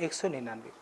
199,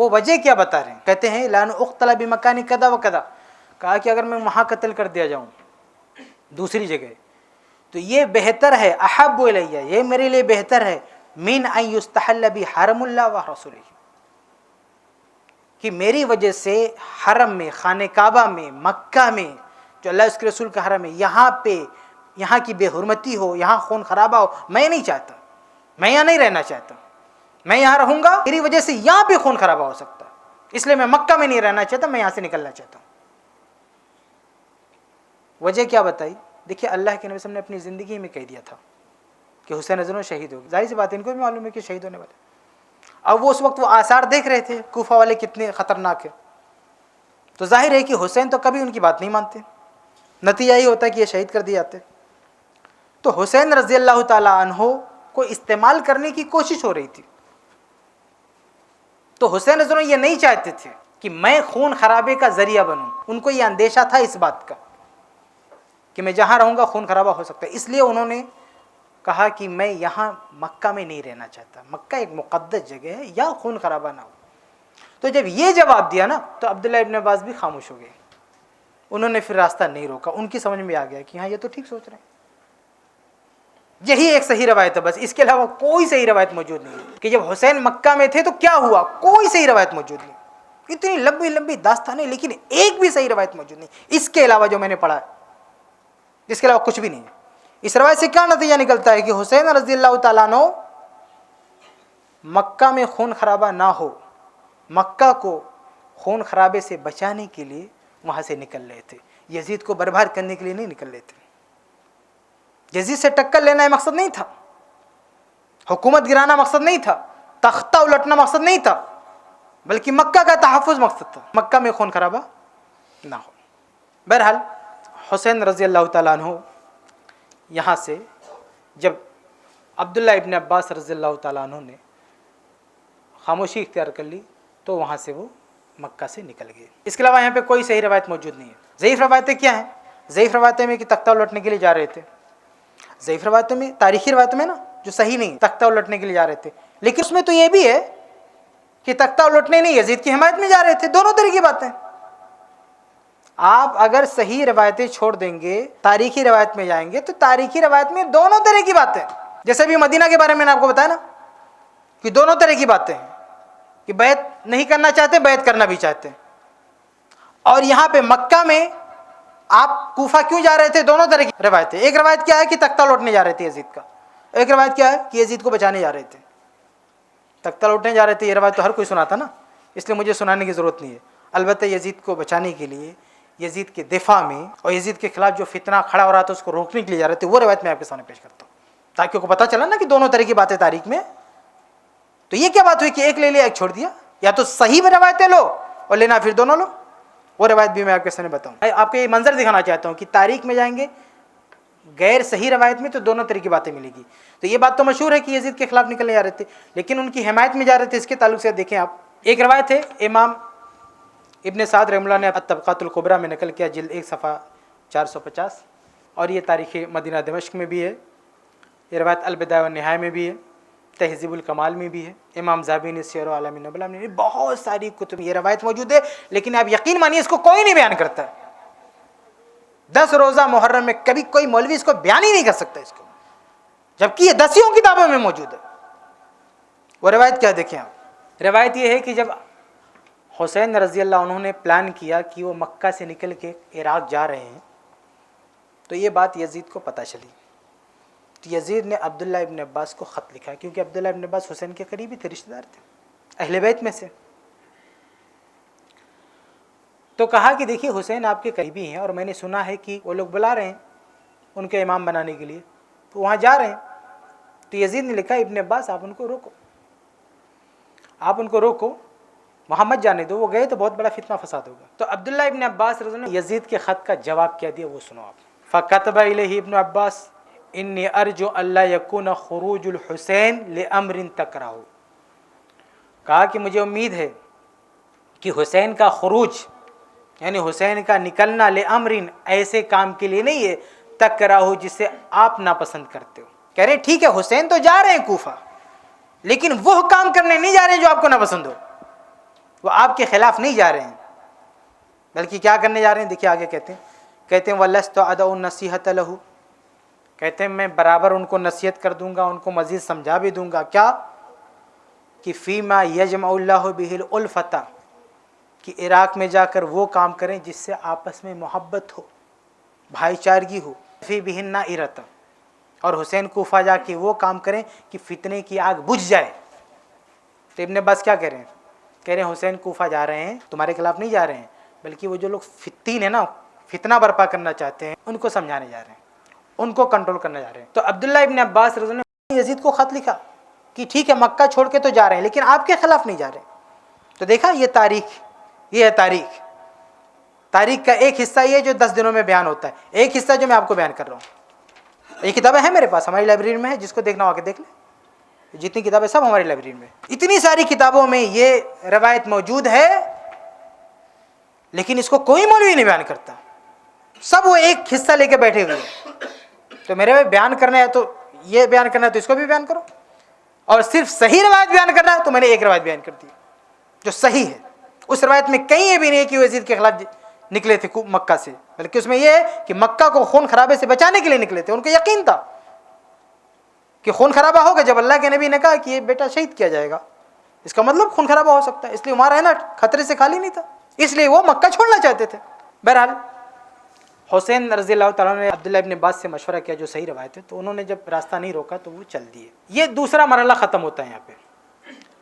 وہ وجہ کیا بتا رہے ہیں؟ کہتے ہیں لان اقتل بمکان کذا و کذا، کہا کہ اگر میں وہاں قتل کر دیا جاؤں دوسری جگہ تو یہ بہتر ہے، احب الیہ، یہ میرے لیے بہتر ہے، من ان یستحل بی حرم اللہ و رسولہ، کہ میری وجہ سے حرم میں، خانہ کعبہ میں، مکہ میں جو اللہ اس کے رسول کا حرم ہے، یہاں پہ یہاں کی بے حرمتی ہو، یہاں خون خرابہ ہو، میں نہیں چاہتا، میں یہاں نہیں رہنا چاہتا، میں یہاں رہوں گا میری وجہ سے یہاں پہ خون خرابہ ہو سکتا ہے، اس لیے میں مکہ میں نہیں رہنا چاہتا، میں یہاں سے نکلنا چاہتا ہوں۔ وجہ کیا بتائی؟ دیکھیے اللہ کے نبی صلی اللہ علیہ وسلم نے اپنی زندگی میں کہہ دیا تھا کہ حسین رضی شہید ہوگی، ظاہر سی بات ہے ان کو بھی معلوم ہے کہ شہید ہونے والے، اب وہ اس وقت وہ آثار دیکھ رہے تھے کوفہ والے کتنے خطرناک ہیں، تو ظاہر ہے کہ حسین تو کبھی ان کی بات نہیں مانتے، نتیجہ یہ ہوتا ہے کہ یہ شہید کر دیے جاتے۔ تو حسین رضی اللہ تعالیٰ عنہ کو استعمال کرنے کی کوشش ہو رہی تھی، تو حسین رضی اللہ عنہ یہ نہیں چاہتے تھے کہ میں خون خرابے کا ذریعہ بنوں، ان کو یہ اندیشہ تھا اس بات کا کہ میں جہاں رہوں گا خون خرابہ ہو سکتا ہے، اس لیے انہوں نے کہا کہ میں یہاں مکہ میں نہیں رہنا چاہتا، مکہ ایک مقدس جگہ ہے، یا خون خرابہ نہ ہو۔ تو جب یہ جواب دیا نا تو عبداللہ ابن عباس بھی خاموش ہو گئے، انہوں نے پھر راستہ نہیں روکا، ان کی سمجھ میں آ گیا کہ ہاں یہ تو ٹھیک سوچ رہے ہیں، یہی ایک صحیح روایت ہے بس، اس کے علاوہ کوئی صحیح روایت موجود نہیں ہے کہ جب حسین مکہ میں تھے تو کیا ہوا، کوئی صحیح روایت موجود نہیں، اتنی لمبی لمبی داستانیں لیکن ایک بھی صحیح روایت موجود نہیں اس کے علاوہ جو میں نے پڑھا ہے، اس کے علاوہ کچھ بھی نہیں ہے۔ اس روایت سے کیا نتیجہ نکلتا ہے کہ حسین رضی اللہ تعالیٰ عنہ مکہ میں خون خرابہ نہ ہو، مکہ کو خون خرابے سے بچانے کے لیے وہاں سے نکل رہے تھے، یزید کو برباد کرنے کے لیے نہیں نکل رہے تھے، یزید سے ٹکر لینا یہ مقصد نہیں تھا، حکومت گرانا مقصد نہیں تھا، تختہ الٹنا مقصد نہیں تھا، بلکہ مکہ کا تحفظ مقصد تھا، مکہ میں خون خرابہ نہ ہو۔ بہرحال حسین رضی اللہ تعالیٰ عنہ یہاں سے جب عبداللہ ابن عباس رضی اللہ تعالیٰ عنہ نے خاموشی اختیار کر لی تو وہاں سے وہ مکہ سے نکل گئے۔ اس کے علاوہ یہاں پہ کوئی صحیح روایت موجود نہیں ہے۔ ضعیف روایتیں کیا ہیں؟ ضعیف روایتیں میں کہ تختہ الٹنے کے لیے جا رہے تھے، ضعیف روایتوں میں، تاریخی روایتوں میں نا جو صحیح نہیں، تختہ الٹنے کے لیے جا رہے تھے، لیکن اس میں تو یہ بھی ہے کہ تختہ الٹنے نہیں، یزید کی حمایت میں جا رہے تھے، دونوں طرح کی باتیں۔ آپ اگر صحیح روایتیں چھوڑ دیں گے تاریخی روایت میں جائیں گے تو تاریخی روایت میں دونوں طرح کی باتیں، جیسے بھی مدینہ کے بارے میں نے آپ کو بتایا نا کہ دونوں طرح کی باتیں ہیں کہ بیعت نہیں کرنا چاہتے، بیعت کرنا بھی چاہتے ہیں، اور یہاں پہ مکہ میں آپ کوفہ کیوں جا رہے تھے، دونوں طرح کی روایتیں۔ ایک روایت کیا ہے کہ تختہ لوٹنے جا رہے تھے یزید کا، ایک روایت کیا ہے کہ یزید کو بچانے جا رہے تھے، تختہ لوٹنے جا رہے تھے، یہ روایت تو ہر کوئی سناتا نا، اس لیے مجھے سنانے کی ضرورت نہیں ہے۔ البتہ یزید کو بچانے کے لیے، یزید کے دفاع میں اور یزید کے خلاف جو فتنہ کھڑا ہو رہا تھا اس کو روکنے کے لیے جا رہے تھے، وہ روایت میں آپ کے سامنے پیش کرتا ہوں تاکہ آپ کو پتہ چلا نا کہ دونوں طرح کی باتیں تاریخ میں۔ تو یہ کیا بات ہوئی کہ ایک لے لیا ایک چھوڑ دیا؟ یا تو صحیح روایتیں لو اور لینا پھر دونوں لو، وہ روایت بھی میں آپ کے سامنے بتاؤں۔ آپ کو یہ منظر دکھانا چاہتا ہوں کہ تاریخ میں جائیں گے غیر صحیح روایت میں تو دونوں طرح کی باتیں ملے گی۔ تو یہ بات تو مشہور ہے کہ یزید کے خلاف نکلنے جا رہے تھے لیکن ان کی حمایت میں جا رہے تھے، اس کے تعلق سے دیکھیں آپ، ایک روایت ہے امام ابن سعد رحمہ اللہ نے الطبقات الکبریٰ میں نقل کیا، جلد 1 صفحہ 450، اور یہ تاریخ مدینہ دمشق میں بھی ہے، یہ روایت البدایہ والنہایہ میں بھی ہے، تہذیب الکمال میں بھی ہے، امام ذہبی نے سیر اعلام النبلاء میں، بہت ساری کتب یہ روایت موجود ہے، لیکن آپ یقین مانیے اس کو کوئی نہیں بیان کرتا ہے۔ 10 روزہ محرم میں کبھی کوئی مولوی اس کو بیان ہی نہیں کر سکتا اس کو، جبکہ یہ 10 کتابوں میں موجود ہے۔ وہ روایت کیا دیکھیں آپ، روایت یہ ہے کہ جب حسین رضی اللہ عنہ نے پلان کیا کہ وہ مکہ سے نکل کے عراق جا رہے ہیں تو یہ بات یزید کو پتہ چلی، تو یزید نے عبداللہ ابن عباس کو خط لکھا، کیونکہ عبداللہ ابن عباس حسین کے قریبی تھے، رشتہ دار تھے، اہل بیت میں سے۔ تو کہا کہ دیکھیے حسین آپ کے قریبی ہیں اور میں نے سنا ہے کہ وہ لوگ بلا رہے ہیں ان کے امام بنانے کے لیے، تو وہاں جا رہے ہیں۔ تو یزید نے لکھا ابن عباس آپ ان کو روکو، آپ ان کو روکو، محمد جانے دو، وہ گئے تو بہت بڑا فتنہ فساد ہوگا۔ تو عبداللہ ابن عباس رضی اللہ عنہ نے یزید کے خط کا جواب کیا دیا، وہ سنو آپ۔ فَكَتَبَ إِلَيْهِ ابن عباس إِنِّي أَرْجُو أَلَّا يَكُونَ خُرُوجُ الْحُسَيْنِ لِأَمْرٍ تَكْرَهُ، کہا کہ مجھے امید ہے کہ حسین کا خروج یعنی حسین کا نکلنا لِأَمْرٍ ایسے کام کے لیے نہیں ہے، تَكْرَهُ جسے آپ ناپسند کرتے ہو۔ کہہ رہے ٹھیک ہے حسین تو جا رہے ہیں کوفہ لیکن وہ کام کرنے نہیں جا رہے ہیں جو آپ کو ناپسند ہو، وہ آپ کے خلاف نہیں جا رہے ہیں، بلکہ کیا کرنے جا رہے ہیں؟ دیکھیے آگے کہتے ہیں وَلَسْتُ أَدْعُ النَّصِيحَةَ لَهُ، کہتے ہیں میں برابر ان کو نصیحت کر دوں گا، ان کو مزید سمجھا بھی دوں گا، کیا کہ فِيمَا يَجْمَعُ اللَّهُ بِهِ الْأُلْفَةَ، کہ عراق میں جا کر وہ کام کریں جس سے آپس میں محبت ہو، بھائی چارگی ہو، فِي بِهِ النَّائِرَةَ، اور حسین کوفہ جا کے وہ کام کریں کہ فتنے کی آگ بجھ جائے۔ تو ابن عباس کیا کہہ رہے ہیں؟ کہہ رہے ہیں حسین کوفہ جا رہے ہیں تمہارے خلاف نہیں جا رہے ہیں، بلکہ وہ جو لوگ فتین ہیں نا، فتنہ برپا کرنا چاہتے ہیں، ان کو سمجھانے جا رہے ہیں، ان کو کنٹرول کرنے جا رہے ہیں۔ تو عبداللہ ابن عباس رضی اللہ عنہ نے یزید کو خط لکھا کہ ٹھیک ہے مکہ چھوڑ کے تو جا رہے ہیں لیکن آپ کے خلاف نہیں جا رہے۔ تو دیکھا یہ تاریخ، یہ ہے تاریخ کا ایک حصہ یہ جو 10 دنوں میں بیان ہوتا ہے، ایک حصہ جو میں آپ کو بیان کر رہا ہوں۔ یہ کتابیں ہیں میرے پاس، ہماری لائبریری میں ہے، جس کو دیکھنا ہو کے دیکھ لیں، جتنی کتابیں سب ہماری لائبریری میں، اتنی ساری کتابوں میں یہ روایت موجود ہے، لیکن اس کو کوئی مولوی نہیں بیان کرتا، سب وہ ایک حصہ لے کے بیٹھے ہوئے ہیں۔ تو میرے بھائی بیان کرنا ہے تو یہ بیان کرنا ہے تو اس کو بھی بیان کرو، اور صرف صحیح روایت بیان کرنا ہے تو میں نے ایک روایت بیان کر دی جو صحیح ہے۔ اس روایت میں کہیں یہ بھی نہیں کہ وہ یزید کے خلاف نکلے تھے مکہ سے، بلکہ اس میں یہ ہے کہ مکہ کو خون خرابے سے بچانے کے لیے نکلے تھے، ان کو یقین تھا کہ خون خرابہ ہوگا۔ جب اللہ کے نبی نے کہا کہ یہ بیٹا شہید کیا جائے گا، اس کا مطلب خون خرابہ ہو سکتا ہے، اس لیے وہاں رہنا خطرے سے خالی نہیں تھا، اس لیے وہ مکہ چھوڑنا چاہتے تھے۔ بہرحال حسین رضی اللہ تعالیٰ نے عبداللہ ابن عباس سے مشورہ کیا جو صحیح روایت ہے، تو انہوں نے جب راستہ نہیں روکا تو وہ چل دیے۔ یہ دوسرا مرحلہ ختم ہوتا ہے یہاں پہ۔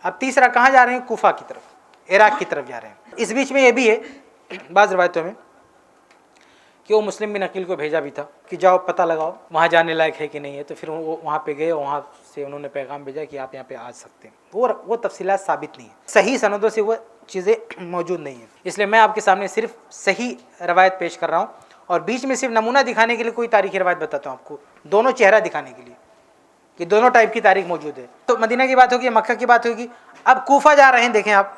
اب تیسرا کہاں جا رہے ہیں؟ کوفہ کی طرف، عراق کی طرف جا رہے ہیں۔ اس بیچ میں یہ بھی ہے بعض روایتوں میں کہ وہ مسلم بن عقیل کو بھیجا بھی تھا کہ جاؤ پتہ لگاؤ وہاں جانے لائق ہے کہ نہیں ہے، تو پھر وہ وہاں پہ گئے، وہاں سے انہوں نے پیغام بھیجا کہ آپ یہاں پہ آ سکتے ہیں۔ وہ تفصیلات ثابت نہیں ہیں، صحیح سندوں سے وہ چیزیں موجود نہیں ہیں، اس لیے میں آپ کے سامنے صرف صحیح روایت پیش کر رہا ہوں، اور بیچ میں صرف نمونہ دکھانے کے لیے کوئی تاریخی روایت بتاتا ہوں آپ کو، دونوں چہرہ دکھانے کے لیے کہ دونوں ٹائپ کی تاریخ موجود ہے۔ تو مدینہ کی بات ہوگی، مکہ کی بات ہوگی، اب کوفہ جا رہے ہیں۔ دیکھیں آپ